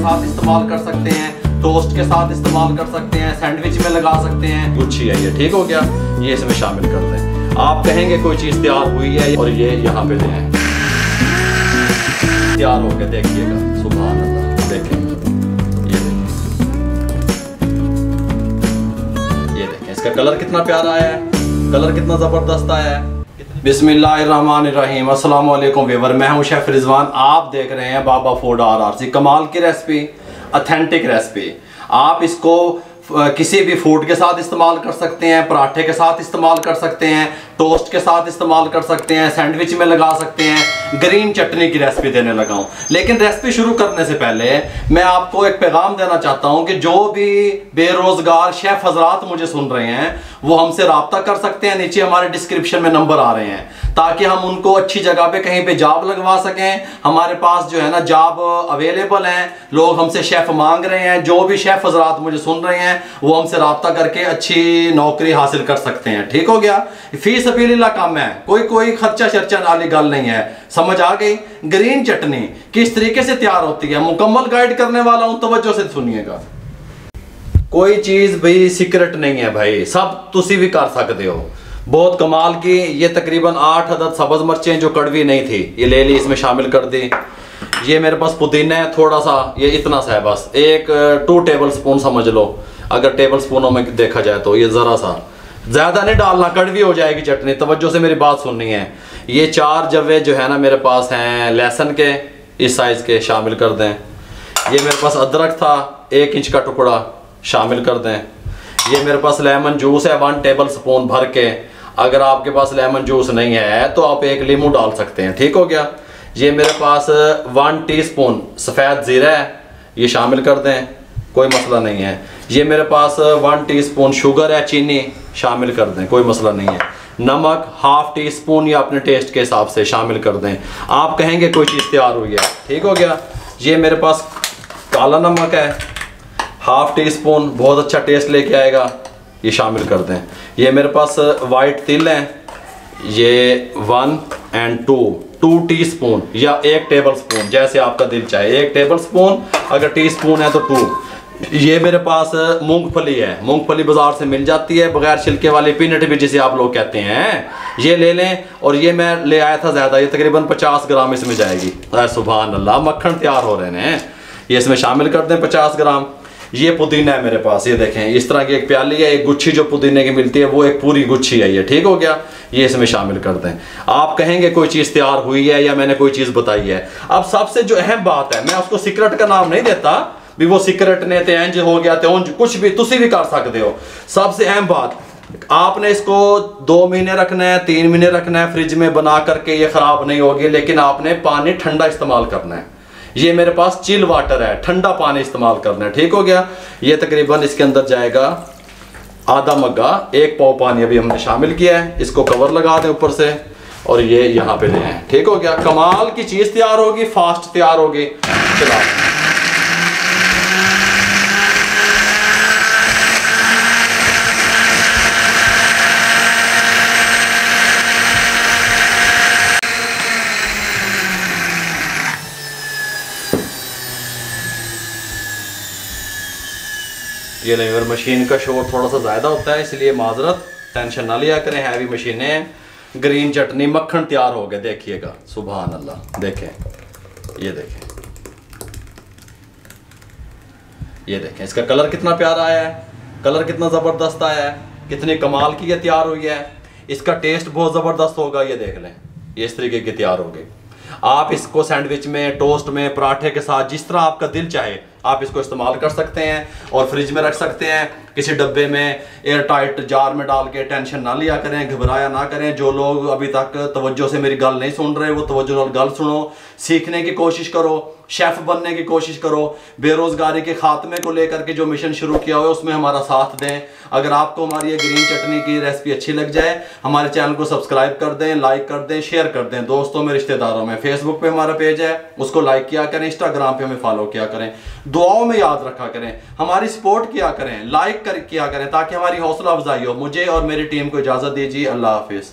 साथ इस्तेमाल कर सकते हैं, टोस्ट के साथ इस्तेमाल कर सकते हैं, सैंडविच में लगा सकते हैं। गुच्छी है ये, ठीक हो गया। ये इसमें शामिल कर दें। आप कहेंगे कोई चीज़ तैयार हुई है और ये यहाँ पे लें, तैयार हो गया। देखिएगा, सुभान अल्लाह। देखें, ये देखें इसका कलर कितना प्यारा आया है, कलर कितना ज़बरदस्त आया है। बिस्मिल्लाहिर्रहमानिर्रहीम। अस्सलाम वालेकुम व्यूअर, मैं हूं शेफ रिजवान। आप देख रहे हैं बाबा फूड RRC। कमाल की रेसिपी, ऑथेंटिक रेसिपी। आप इसको किसी भी फूड के साथ इस्तेमाल कर सकते हैं, पराठे के साथ इस्तेमाल कर सकते हैं, टोस्ट के साथ इस्तेमाल कर सकते हैं, सैंडविच में लगा सकते हैं। ग्रीन चटनी की रेसिपी देने लगा हूं। लेकिन रेसिपी शुरू करने से पहले मैं आपको एक पैगाम देना चाहता हूं कि जो भी बेरोजगार शेफ हजरात मुझे सुन रहे हैं वो हमसे रब्ता कर सकते हैं। नीचे हमारे डिस्क्रिप्शन में नंबर आ रहे हैं ताकि हम उनको अच्छी जगह पे कहीं पे जॉब लगवा सकें। हमारे पास जो है ना जॉब अवेलेबल हैं, लोग हमसे शेफ मांग रहे हैं। जो भी शेफ हजरात मुझे सुन रहे हैं वो हमसे रब्ता करके अच्छी नौकरी हासिल कर सकते हैं। ठीक हो गया। फी सबीलिल्लाह काम है, कोई खर्चा शर्चा वाली गल नहीं है। समझ आ गई। ग्रीन चटनी किस तरीके से तैयार होती है मुकम्मल गाइड करने वाला हूं, तवज्जो से सुनिएगा। कोई चीज भाई सीक्रेट नहीं है भाई, सब तुसी भी कर सकते हो। बहुत कमाल की। ये तकरीबन 8 अदद सब्ज मिर्चें जो कड़वी नहीं थी ये ले ली, इसमें शामिल कर दी। ये मेरे पास पुदीना है थोड़ा सा, ये इतना सा है बस, 2 टेबल स्पून समझ लो। अगर टेबल स्पूनों में देखा जाए तो ये ज़रा सा, ज़्यादा नहीं डालना, कड़वी हो जाएगी चटनी। तवज्जो से मेरी बात सुननी है। ये 4 जवे जो है ना मेरे पास हैं लहसुन के, इस साइज़ के, शामिल कर दें। ये मेरे पास अदरक था 1 इंच का टुकड़ा, शामिल कर दें। ये मेरे पास लेमन जूस है 1 टेबल स्पून भर के। अगर आपके पास लेमन जूस नहीं है तो आप 1 लीमू डाल सकते हैं। ठीक हो गया। ये मेरे पास 1 टीस्पून सफ़ेद ज़ीरा है, ये शामिल कर दें, कोई मसला नहीं है। ये मेरे पास 1 टीस्पून शुगर है, चीनी, शामिल कर दें, कोई मसला नहीं है। नमक 1/2 टीस्पून या अपने टेस्ट के हिसाब से शामिल कर दें। आप कहेंगे कोई चीज़ तैयार हुई है। ठीक हो गया। ये मेरे पास काला नमक है 1/2 टीस्पून, बहुत अच्छा टेस्ट लेके आएगा, ये शामिल कर दें। ये मेरे पास वाइट तिल है, ये 1 और 2 टीस्पून या 1 टेबल स्पून, जैसे आपका दिल चाहे। 1 टेबल स्पून, अगर टीस्पून है तो 2। ये मेरे पास मूंगफली है, मूंगफली बाजार से मिल जाती है बगैर छिलके वाली, पीनट भी जिसे आप लोग कहते हैं, ये ले लें। और ये मैं ले आया था ज़्यादा, ये तकरीबन 50 ग्राम इसमें जाएगी। सुभान अल्लाह, मक्खन तैयार हो रहे हैं। ये इसमें शामिल कर दें 50 ग्राम। ये पुदीना है मेरे पास, ये देखें इस तरह की एक प्याली है, एक गुच्छी जो पुदीने की मिलती है वो एक पूरी गुच्छी है ये। ठीक हो गया। ये इसमें शामिल कर दें। आप कहेंगे कोई चीज़ तैयार हुई है या मैंने कोई चीज़ बताई है। अब सबसे जो अहम बात है, मैं उसको सीक्रेट का नाम नहीं देता भी वो सीक्रेट ने ते इंज हो गया, ते कुछ भी तुसी भी कर सकते हो। सबसे अहम बात, आपने इसको 2 महीने रखना है, 3 महीने रखना है फ्रिज में बना करके, ये ख़राब नहीं होगी। लेकिन आपने पानी ठंडा इस्तेमाल करना है। ये मेरे पास चिल वाटर है, ठंडा पानी इस्तेमाल करना है। ठीक हो गया। ये तकरीबन इसके अंदर जाएगा आधा मग्गा, 1 पाव पानी अभी हमने शामिल किया है। इसको कवर लगा दें ऊपर से और ये यहाँ पे ले आए। ठीक हो गया। कमाल की चीज़ तैयार होगी, फास्ट तैयार होगी। चला ये लेवर मशीन का शोर थोड़ा सा ज़्यादा होता है, इसलिए माजरत, टेंशन ना लिया करें। हैवी मशीनें हैं। ग्रीन चटनी, मक्खन तैयार हो गया। देखिएगा, सुभान अल्लाह। देखें, ये देखें, ये देखें इसका कलर कितना प्यारा आया है, कलर कितना ज़बरदस्त आया है, कितनी कमाल की ये तैयार हुई है। इसका टेस्ट बहुत ज़बरदस्त होगा। ये देख लें, ये इस तरीके की तैयार हो गई। आप इसको सैंडविच में, टोस्ट में, पराठे के साथ, जिस तरह आपका दिल चाहे आप इसको इस्तेमाल कर सकते हैं और फ्रिज में रख सकते हैं, किसी डब्बे में, एयर टाइट जार में डाल के। टेंशन ना लिया करें, घबराया ना करें। जो लोग अभी तक तवज्जो से मेरी गल नहीं सुन रहे वो तवज्जो गल सुनो, सीखने की कोशिश करो, शेफ़ बनने की कोशिश करो। बेरोज़गारी के खात्मे को लेकर के जो मिशन शुरू किया हुआ है उसमें हमारा साथ दें। अगर आपको हमारी ये ग्रीन चटनी की रेसिपी अच्छी लग जाए, हमारे चैनल को सब्सक्राइब कर दें, लाइक कर दें, शेयर कर दें दोस्तों में, रिश्तेदारों में। फेसबुक पे हमारा पेज है, उसको लाइक किया करें, इंस्टाग्राम पे हमें फॉलो किया करें, दुआओं में याद रखा करें, हमारी सपोर्ट किया करें, लाइक किया करें ताकि हमारी हौसला अफजाई हो। मुझे और मेरी टीम को इजाज़त दीजिए। अल्लाह हाफिज़।